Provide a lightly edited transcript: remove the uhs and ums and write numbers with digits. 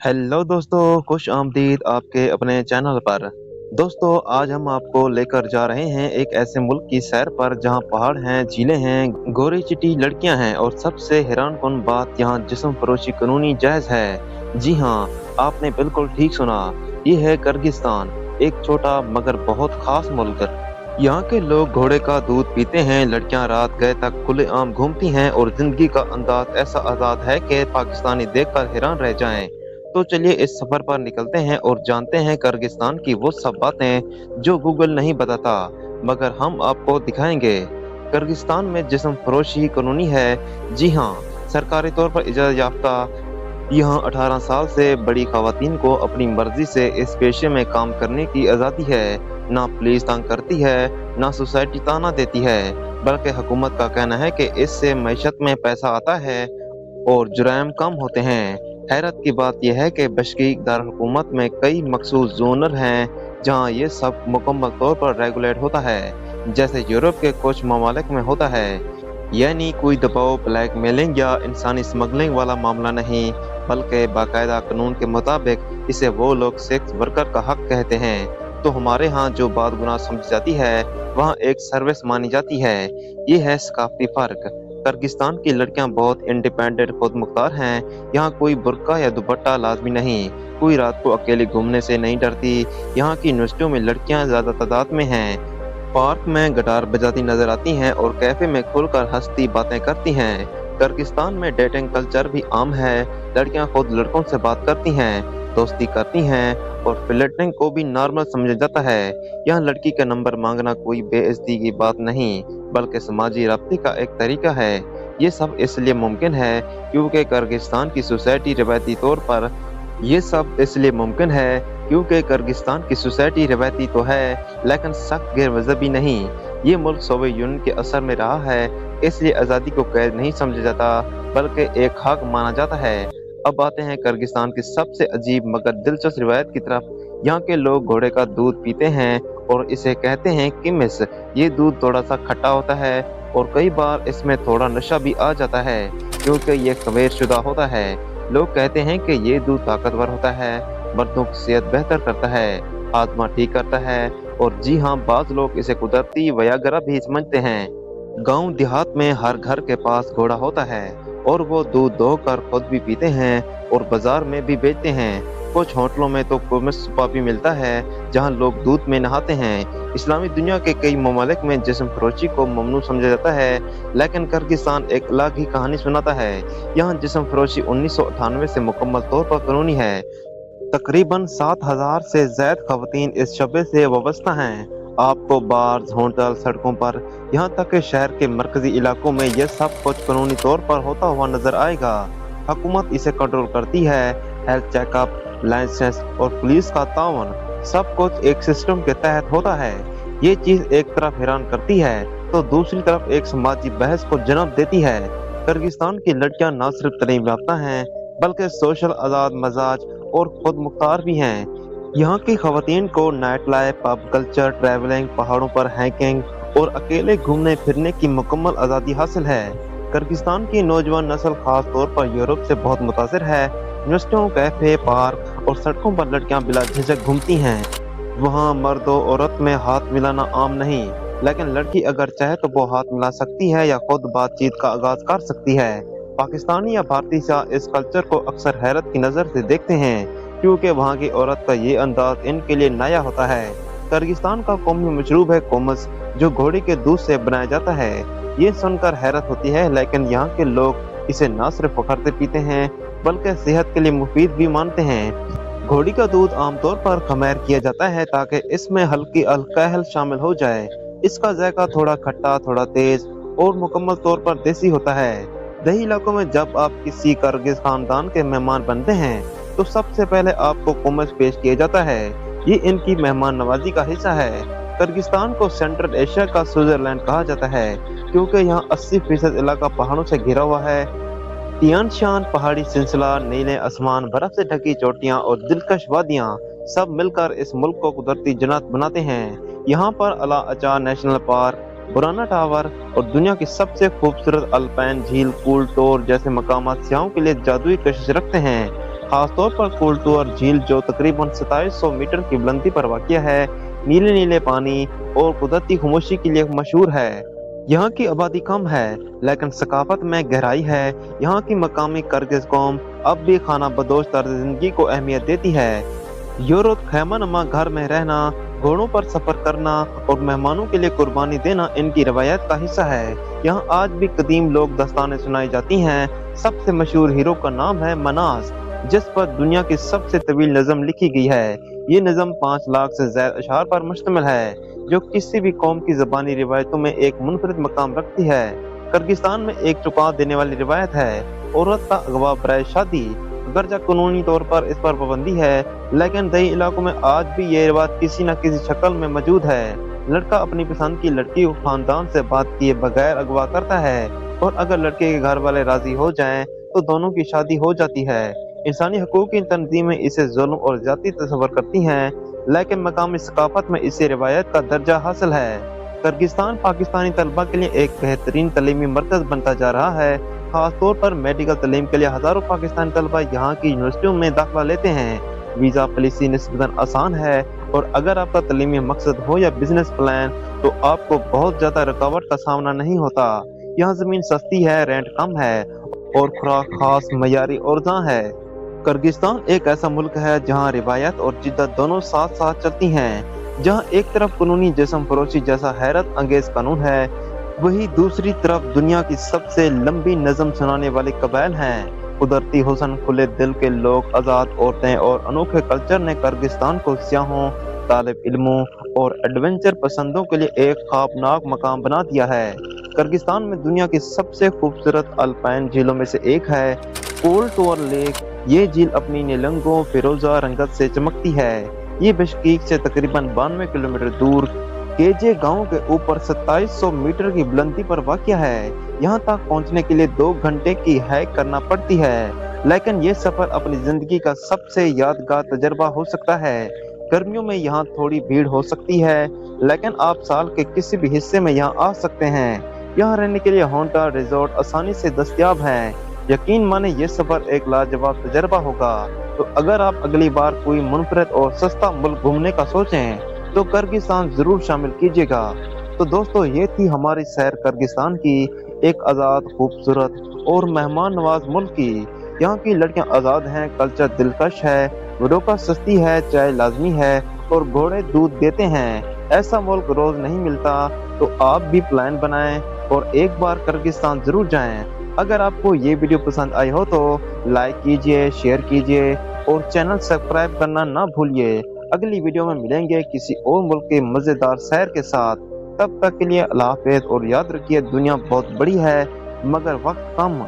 Hello दोस्तों, खुश आमदीद आपके अपने चैनल पर। दोस्तों, आज हम आपको लेकर जा रहे हैं एक ऐसे मुल्क की सैर पर जहां पहाड़ हैं, झीलें हैं, गोरी चिटी लड़कियां हैं और सबसे हैरानकुन बात यहां जिस्म फरोशी कानूनी जायज है। जी हां, आपने बिल्कुल ठीक सुना। ये है किर्गिस्तान, एक छोटा मगर बहुत खास मुल्क। यहाँ के लोग घोड़े का दूध पीते हैं, लड़कियां रात गए तक खुलेआम घूमती हैं और जिंदगी का अंदाज ऐसा आजाद है कि पाकिस्तानी देखकर हैरान रह जाएं। तो चलिए इस सफर पर निकलते हैं और जानते हैं किर्गिस्तान की वो सब बातें जो गूगल नहीं बताता, मगर हम आपको दिखाएंगे। किर्गिस्तान में जिस्म फरोशी कानूनी है। जी हाँ, सरकारी तौर पर इजाजत याफ्ता। यहाँ 18 साल से बड़ी खवातीन को अपनी मर्जी से इस पेशे में काम करने की आज़ादी है। ना पुलिस तंग करती है, ना सोसाइटी ताना देती है, बल्कि हुकूमत का कहना है कि इससे मईशत में पैसा आता है और जुर्म कम होते हैं। हैरत की बात यह है कि बशकीक दारकूमत में कई मखसूस जोनर हैं जहाँ ये सब मुकम्मल तौर पर रेगुलेट होता है, जैसे यूरोप के कुछ ममालिक में होता है। यानी कोई दबाव, ब्लैकमेलिंग या इंसानी स्मगलिंग वाला मामला नहीं, बल्कि बाकायदा कानून के मुताबिक इसे वो लोग सेक्स वर्कर का हक कहते हैं। तो हमारे यहाँ जो बात गुनाह समझी जाती है, वहाँ एक सर्विस मानी जाती है। ये है सकाफती फ़र्क। किर्गिस्तान की लड़कियां बहुत इंडिपेंडेंट, खुद मुख्तार हैं। यहाँ कोई बुर्का या दुपट्टा लाजमी नहीं, कोई रात को अकेले घूमने से नहीं डरती। यहाँ की यूनिवर्सिटियों में लड़कियां ज्यादा तादाद में हैं, पार्क में गिटार बजाती नजर आती हैं और कैफे में खुलकर हंसती बातें करती हैं। किर्गिस्तान में डेटिंग कल्चर भी आम है। लड़कियां खुद लड़कों से बात करती हैं, दोस्ती करती हैं और फ्लर्टिंग को भी नॉर्मल समझा जाता है। यहाँ लड़की का नंबर मांगना कोई बेइज्जती की बात नहीं, बल्कि समाजी राब्ते का एक तरीका है। ये सब इसलिए मुमकिन है क्योंकि किर्गिस्तान की सोसाइटी रवायती तौर पर ये सब इसलिए मुमकिन है क्योंकि किर्गिस्तान की सोसाइटी रवायती तो है, लेकिन सख्त गैर मजहबी नहीं। ये मुल्क सोवियत यूनियन के असर में रहा है, इसलिए आज़ादी को कैद नहीं समझा जाता, बल्कि एक हक माना जाता है। अब आते हैं किर्गिस्तान की सबसे अजीब मगर दिलचस्प रिवायत की तरफ। यहाँ के लोग घोड़े का दूध पीते हैं और इसे कहते हैं किमिस। ये दूध थोड़ा सा खट्टा होता है और कई बार इसमें थोड़ा नशा भी आ जाता है क्योंकि ये खमीर शुदा होता है। लोग कहते हैं कि ये दूध ताकतवर होता है, मर्दों की सेहत बेहतर करता है, आत्मा ठीक करता है और जी हाँ, बाज लोग इसे कुदरती वयागरा भी समझते हैं। गांव देहात में हर घर के पास घोड़ा होता है और वो दूध दोहकर खुद भी पीते हैं और बाजार में भी बेचते हैं। कुछ होटलों में तो कुमिस सुपा भी मिलता है जहां लोग दूध में नहाते हैं। इस्लामी दुनिया के कई ममालिक में जिस्म फरोशी को ममनू समझा जाता है, लेकिन किर्गिस्तान एक अलग ही कहानी सुनाता है। यहाँ जिस्म फरोशी 1998 से मुकम्मल तौर पर कानूनी है। तकरीबन 7,000 से ज्यादा खवातीन इस शबे से वाबस्ता हैं। आपको बार्स, होटल, सड़कों पर, यहाँ तक कि शहर के मरकजी इलाकों में यह सब कुछ कानूनी तौर पर होता हुआ नजर आएगा। हुकूमत इसे कंट्रोल करती है। हेल्थ चेकअप, लाइसेंस और पुलिस का तावन, सब कुछ एक सिस्टम के तहत होता है। ये चीज एक तरफ हैरान करती है तो दूसरी तरफ एक समाजी बहस को जन्म देती है। किर्गिस्तान की लड़कियां न सिर्फ तालीम याफ्ता हैं, बल्कि सोशल आजाद मजाज और खुद मुख्तार भी हैं। यहाँ की खवातीन को night life, pub culture, travelling, पहाड़ों पर हाइकिंग और अकेले घूमने फिरने की मुकम्मल आज़ादी हासिल है। किर्गिस्तान की नौजवान नस्ल खास तौर पर यूरोप से बहुत मुतासिर है। यूनिवर्सिटियों, कैफे, पार्क और सड़कों पर लड़कियां बिला झिझक घूमती हैं। वहाँ मर्द और औरत में हाथ मिलाना आम नहीं, लेकिन लड़की अगर चाहे तो वो हाथ मिला सकती है या खुद बातचीत का आगाज कर सकती है। पाकिस्तानी या भारतीय शाह इस कल्चर को अक्सर हैरत की नज़र से देखते हैं क्योंकि वहाँ की औरत का ये अंदाज इनके लिए नया होता है। किर्गिस्तान का कौमी मशरूब है कोमस, जो घोड़े के दूध से बनाया जाता है। ये सुनकर हैरत होती है, लेकिन यहाँ के लोग इसे न सिर्फ फखर से पीते हैं बल्कि सेहत के लिए मुफीद भी मानते हैं। घोड़ी का दूध आमतौर पर खमैर किया जाता है ताकि इसमें हल्की अल्कोहल शामिल हो जाए। इसका जायका थोड़ा खट्टा, थोड़ा तेज और मुकम्मल तौर पर देसी होता है। दही इलाकों में जब आप किसी किर्गिज खानदान के मेहमान बनते हैं तो सबसे पहले आपको कोमस पेश किया जाता है। ये इनकी मेहमान नवाजी का हिस्सा है। किर्गिस्तान को सेंट्रल एशिया का स्विट्जरलैंड कहा जाता है क्योंकि यहाँ 80% इलाका पहाड़ों से घिरा हुआ है। तियान शान पहाड़ी सिलसिला, नीले आसमान, बर्फ से ढकी चोटियां और दिलकश वादियां सब मिलकर इस मुल्क को कुदरती जन्नत बनाते हैं। यहाँ पर अला अचा नेशनल पार्क, बुराना टावर और दुनिया की सबसे खूबसूरत अल्पाइन झील कूल टोर जैसे मकामात सियाहों के लिए जादुई कशिश रखते हैं। खास तौर पर कोल्टूर झील जो तकरीबन 2700 मीटर की बुलंदी पर वाक़िया है, नीले नीले पानी और कुदरती खामोशी के लिए मशहूर है। यहाँ की आबादी कम है लेकिन सकाफत में गहराई है। यहाँ की मकामी किर्गिज़ कौम अब भी खाना बदोश तर्ज जिंदगी को अहमियत देती है। यूरोप खैमानुमा घर में रहना, घोड़ों पर सफर करना और मेहमानों के लिए कुर्बानी देना इनकी रवायत का हिस्सा है। यहाँ आज भी कदीम लोक दास्तानें सुनाई जाती हैं। सबसे मशहूर हीरो का नाम है मनास, जिस पर दुनिया की सबसे तवील नज़म लिखी गई है। ये नज़म 5 लाख से ज़्यादा अशआर पर मुश्तमिल है, जो किसी भी कौम की ज़बानी रिवायतों में एक मुनफरिद मकाम रखती है। किर्गिस्तान में एक चुका देने वाली रिवायत है, औरत का अगवा बराए शादी। अगरचे कानूनी तौर पर इस पर पाबंदी है, लेकिन दही इलाकों में आज भी ये रिवाज किसी न किसी शक्ल में मौजूद है। लड़का अपनी पसंद की लड़की को खानदान से बात किए बगैर अगवा करता है, और अगर लड़के के घर वाले राजी हो जाएं, तो दोनों की शादी हो जाती है। इंसानी हकूक की तंजीमें इसे जुल्म और ज्यादती तस्वर करती हैं, लेकिन मकामी सकाफत में इसे रिवायत का दर्जा हासिल है। किर्गिस्तान पाकिस्तानी तलबा के लिए एक बेहतरीन तलीमी मरकज बनता जा रहा है। खास तौर पर मेडिकल तालीम के लिए हजारों पाकिस्तानी तलबा यहाँ की यूनिवर्सिटियों में दाखिला लेते हैं। वीज़ा पॉलिसी निस्बतन आसान है, और अगर आपका तलीमी मकसद हो या बिजनेस प्लान, तो आपको बहुत ज़्यादा रुकावट का सामना नहीं होता। यहाँ ज़मीन सस्ती है, रेंट कम है, और खुराक खास मयारी और जहाँ है। किर्गिस्तान एक ऐसा मुल्क है जहाँ रिवायत और जिद्दत दोनों साथ साथ चलती हैं। जहाँ एक तरफ कानूनी जिस्म फरोशी जैसा हैरत अंगेज कानून है, वही दूसरी तरफ दुनिया की सबसे लंबी नज़म सुनाने वाले कबाइल हैं। कुदरती हुस्न, खुले दिल के लोग, आज़ाद औरतें और अनोखे कल्चर ने किर्गिस्तान को सियाहों, तालिब इल्मों और एडवेंचर पसंदों के लिए एक ख्वाबनाक मकाम बना दिया है। किर्गिस्तान में दुनिया की सबसे खूबसूरत अल्पाइन झीलों में से एक है कोल्टूर लेक। ये झील अपनी नीलंगों फिरोजा रंगत से चमकती है। ये बिश्केक से तकरीबन 92 किलोमीटर दूर केजे गांव के ऊपर 2700 मीटर की बुलंदी पर वाक़िया है। यहाँ तक पहुँचने के लिए 2 घंटे की हाइक करना पड़ती है, लेकिन ये सफर अपनी जिंदगी का सबसे यादगार तजर्बा हो सकता है। गर्मियों में यहाँ थोड़ी भीड़ हो सकती है, लेकिन आप साल के किसी भी हिस्से में यहाँ आ सकते हैं। यहाँ रहने के लिए होटल रिजॉर्ट आसानी से दस्तयाब हैं। यकीन माने ये सफर एक लाजवाब तजर्बा होगा। तो अगर आप अगली बार कोई मुनफरद और सस्ता मुल्क घूमने का सोचें, तो किर्गिस्तान जरूर शामिल कीजिएगा। तो दोस्तों, ये थी हमारी सैर किर्गिस्तान की, एक आज़ाद, खूबसूरत और मेहमान नवाज मुल्क की। यहाँ की लड़कियाँ आज़ाद हैं, कल्चर दिलकश है, वडोका सस्ती है, चाय लाजमी है और घोड़े दूध देते हैं। ऐसा मुल्क रोज नहीं मिलता, तो आप भी प्लान बनाएं और एक बार किर्गिस्तान जरूर जाएं। अगर आपको ये वीडियो पसंद आई हो तो लाइक कीजिए, शेयर कीजिए और चैनल सब्सक्राइब करना ना भूलिए। अगली वीडियो में मिलेंगे किसी और मुल्क के मजेदार सैर के साथ। तब तक के लिए अल्लाह हाफिज़, और याद रखिए दुनिया बहुत बड़ी है मगर वक्त कम।